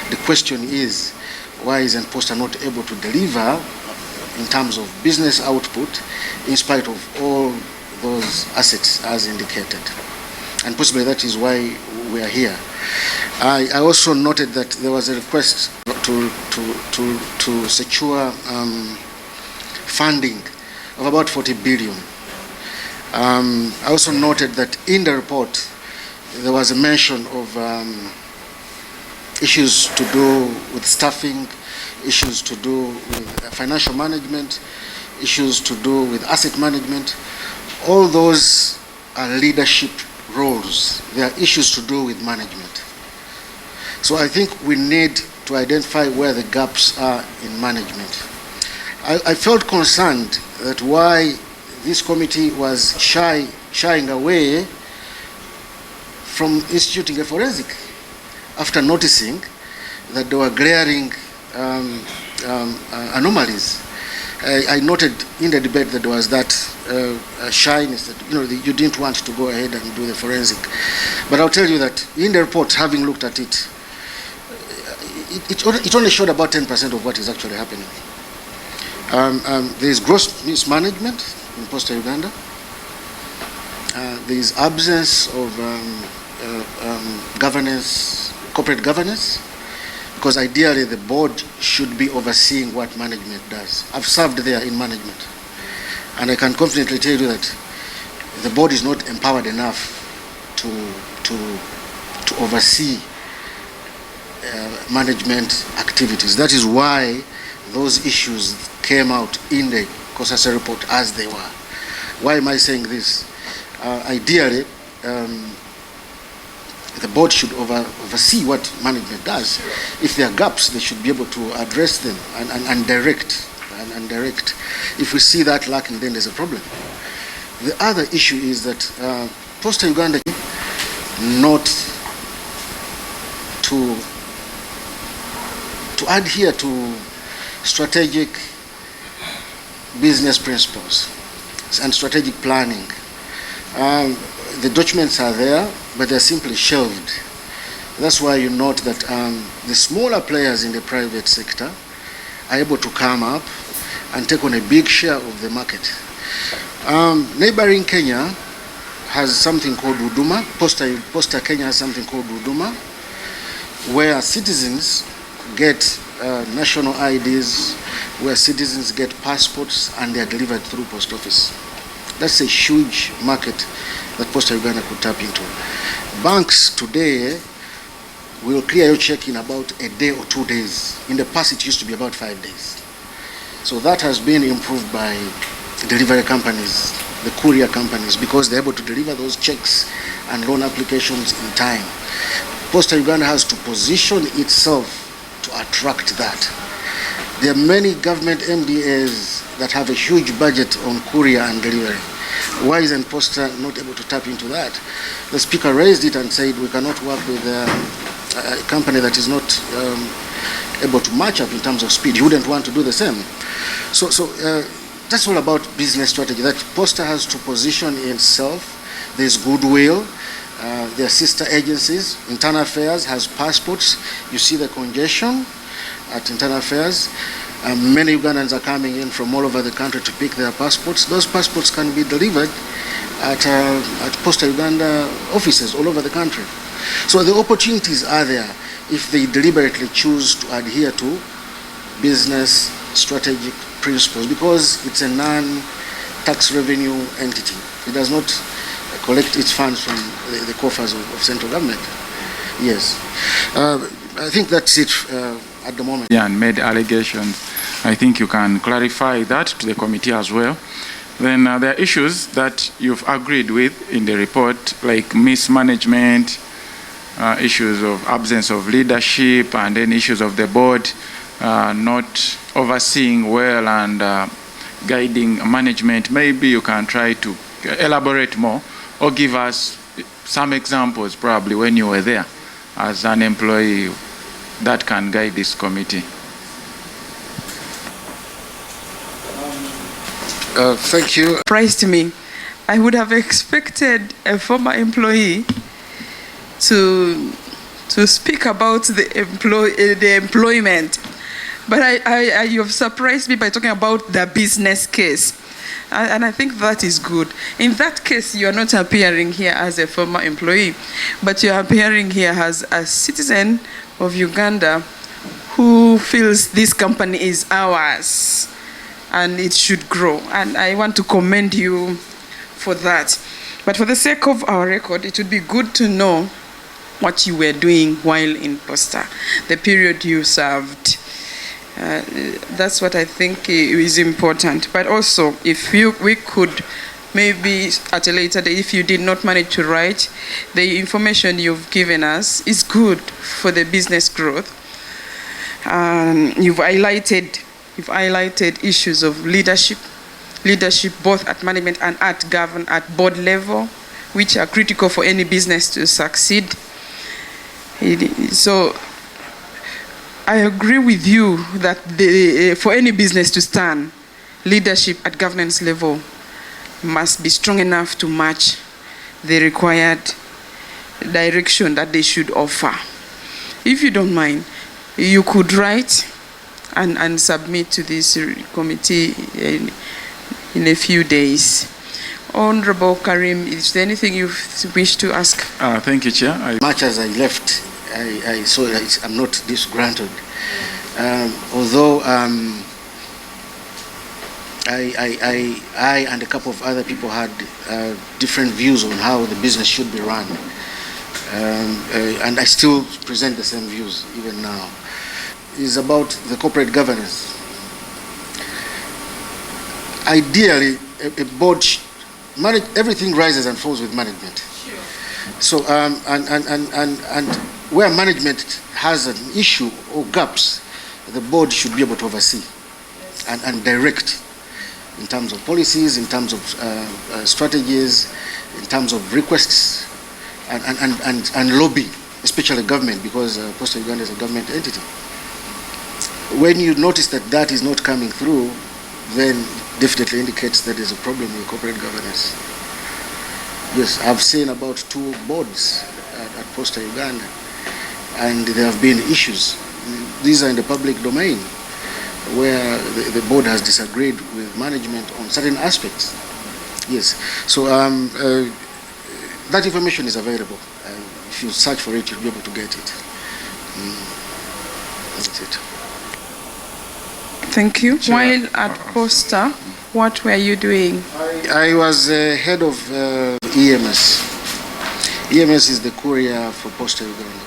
The question is, why isn't Posta not able to deliver in terms of business output in spite of all those assets as indicated? And possibly that is why we are here. I also noted that there was a request to secure funding of about 40 billion. I also noted that in the report there was a mention of issues to do with staffing, issues to do with financial management, issues to do with asset management. All those are leadership roles. They are issues to do with management. So I think we need to identify where the gaps are in management. I felt concerned that why this committee was shying away from instituting a forensic after noticing that there were glaring anomalies. I noted in the debate that there was that shyness that you didn't want to go ahead and do the forensic. But I'll tell you that in the report, having looked at it, it only showed about 10% of what is actually happening. There is gross mismanagement in Posta Uganda. There is absence of governance, corporate governance, because ideally the board should be overseeing what management does. I've served there in management, and I can confidently tell you that the board is not empowered enough to oversee management activities. That is why those issues came out in the COSASA report as they were. Why am I saying this? Ideally, the board should oversee what management does. If there are gaps, they should be able to address them and direct. If we see that lacking, then there's a problem. The other issue is that Posta Uganda not to adhere to strategic business principles and strategic planning. The documents are there, but they're simply shelved. That's why you note that the smaller players in the private sector are able to come up and take on a big share of the market. Neighboring Kenya has something called Huduma. Posta Kenya has something called Huduma, where citizens get national IDs, where citizens get passports, and they are delivered through post office. That's a huge market that Posta Uganda could tap into. Banks today will clear your check in about a day or 2 days. In the past, it used to be about 5 days. So that has been improved by delivery companies, the courier companies, because they're able to deliver those checks and loan applications in time. Posta Uganda has to position itself to attract that. There are many government MDAs that have a huge budget on courier and delivery. Why isn't Posta not able to tap into that? The Speaker raised it and said we cannot work with a company that is not able to match up in terms of speed. He wouldn't want to do the same. So that's all about business strategy, that Posta has to position itself. There's goodwill. There are sister agencies. Internal Affairs has passports. You see the congestion at Internal Affairs. Many Ugandans are coming in from all over the country to pick their passports. Those passports can be delivered at Posta Uganda offices all over the country. So the opportunities are there if they deliberately choose to adhere to business strategic principles, because it's a non-tax revenue entity. It does not collect its funds from the coffers of central government. Yes. I think that's it at the moment. Yeah, and made allegations. I think you can clarify that to the committee as well. Then there are issues that you've agreed with in the report, like mismanagement, issues of absence of leadership, and then issues of the board not overseeing well and guiding management. Maybe you can try to elaborate more or give us some examples probably when you were there as an employee that can guide this committee. Thank you. Surprised me. I would have expected a former employee to to speak about the employment. But you've surprised me by talking about the business case. And I think that is good. In that case, you are not appearing here as a former employee, but you are appearing here as a citizen of Uganda who feels this company is ours and it should grow. And I want to commend you for that. But for the sake of our record, it would be good to know what you were doing while in Posta, the period you served. That's what I think is important. But also, if we could maybe at a later date, if you did not manage to write, the information you've given us is good for the business growth. You've highlighted issues of leadership both at management and at board level, which are critical for any business to succeed. So I agree with you that for any business to stand, leadership at governance level must be strong enough to match the required direction that they should offer. If you don't mind, you could write and submit to this committee in a few days. Honorable Karim, is there anything you wish to ask? Thank you, Chair. Much as I left, I saw that I'm not disgruntled. Although I and a couple of other people had different views on how the business should be run. And I still present the same views even now. It's about the corporate governance. Ideally, a board everything rises and falls with management. Sure. So and where management has an issue or gaps, the board should be able to oversee and direct in terms of policies, in terms of strategies, in terms of requests, and lobby, especially government, because Posta Uganda is a government entity. When you notice that that is not coming through, then definitely indicates that there's a problem with corporate governance. Yes, I've seen about 2 boards at Posta Uganda, and there have been issues. These are in the public domain, where the board has disagreed with management on certain aspects. Yes, so that information is available. If you search for it, you'll be able to get it. That's it. Thank you. Sure. While at Posta, what were you doing? I was head of EMS. EMS is the courier for Posta Uganda.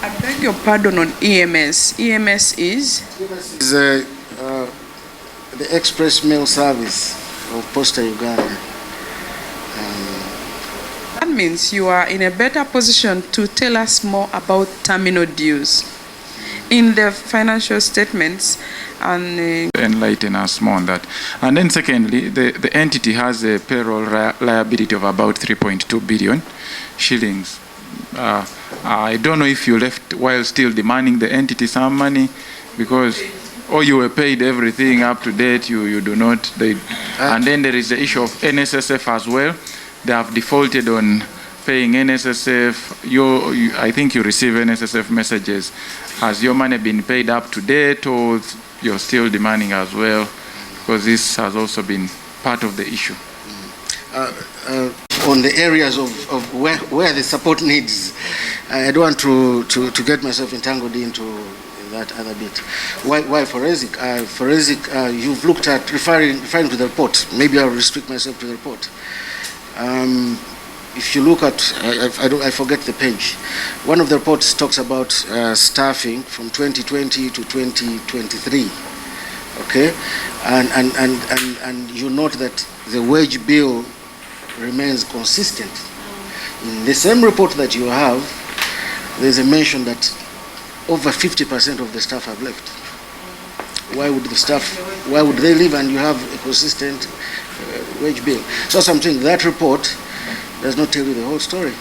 I beg your pardon on EMS. EMS is? EMS is the express mail service of Posta Uganda. That means you are in a better position to tell us more about terminal dues. In the financial statements and... Enlighten us more on that. And then secondly, the entity has a payroll liability of about 3.2 billion shillings. I don't know if you left while still demanding the entity some money, because you were paid everything up to date, you do not. And then there is the issue of NSSF as well. They have defaulted on paying NSSF. I think you receive NSSF messages. Has your money been paid up to date, or you're still demanding as well? Because this has also been part of the issue. On the areas of where the support needs, I don't want to get myself entangled into that other bit. Why forensic? Forensic, you've looked at referring to the report. Maybe I'll restrict myself to the report. If you look at, I forget the page. One of the reports talks about staffing from 2020 to 2023. Okay, and you note that the wage bill remains consistent. In the same report that you have, there's a mention that over 50% of the staff have left. Why would they leave and you have a consistent wage bill? So something, that report does not tell you the whole story.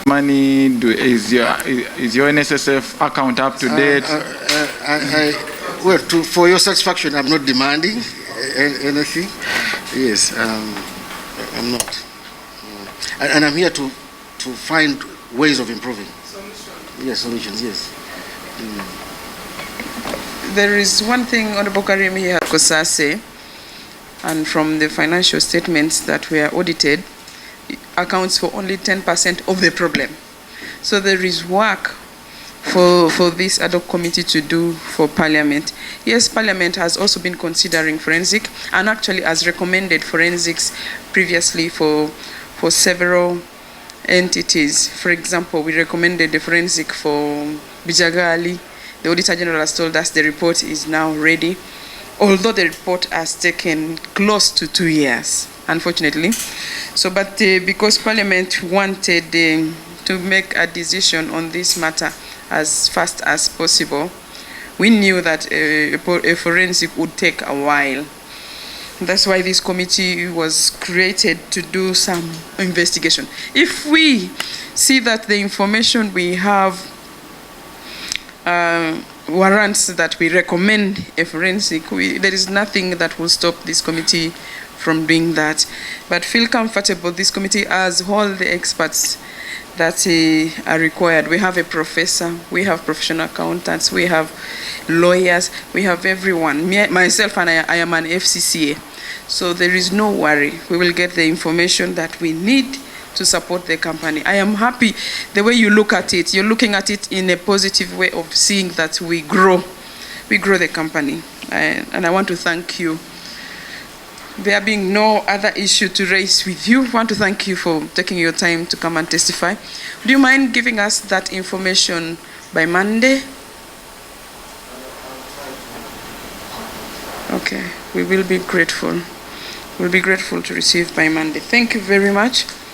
Money, is your NSSF account up to date? Well, for your satisfaction, I'm not demanding anything. Yes, I'm not. And I'm here to find ways of improving. Yes, solutions, yes. There is one thing Honorable Karim here Kosase, and from the financial statements that were audited, it accounts for only 10% of the problem. So there is work for this Adhoc committee to do for Parliament. Yes, Parliament has also been considering forensic and actually has recommended forensics previously for several entities. For example, we recommended the forensic for Bijagali. The Auditor General has told us the report is now ready, although the report has taken close to 2 years, unfortunately. So, but because Parliament wanted to make a decision on this matter as fast as possible, we knew that a forensic would take a while. That's why this committee was created, to do some investigation. If we see that the information we have warrants that we recommend a forensic, there is nothing that will stop this committee from doing that. But feel comfortable, this committee has all the experts that are required. We have a professor, we have professional accountants, we have lawyers, we have everyone. Myself, and I am an FCCA. So there is no worry. We will get the information that we need to support the company. I am happy the way you look at it. You're looking at it in a positive way of seeing that we grow the company. And I want to thank you. There being no other issue to raise with you, I want to thank you for taking your time to come and testify. Do you mind giving us that information by Monday? Okay, we will be grateful. We'll be grateful to receive by Monday. Thank you very much.